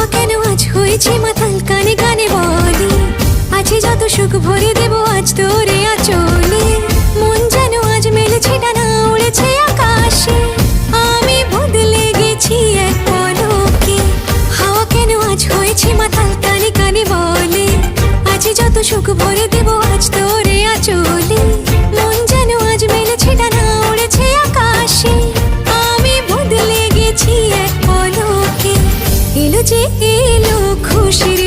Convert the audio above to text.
হাওয়া কেন আজ হয়েছে মাতাল, কানে কানে বলে আছে যত সুখ ভরে দেব আজ তোরে আঁচলে। মন যেন আজ মেলেছে ডানা, উড়েছে আকাশে, আমি বদলে গেছি এক পলকে। হাওয়া কেন আজ হয়েছে মাতাল, কানে কানে বলে আছে যত সুখ ভরে দেব আজ তোরে আঁচলে। মন যেন আজ মেলেছে ডানা, উড়েছে আকাশে, আমি বদলে গেছি এক পলকে। এলো যে এলো খুশির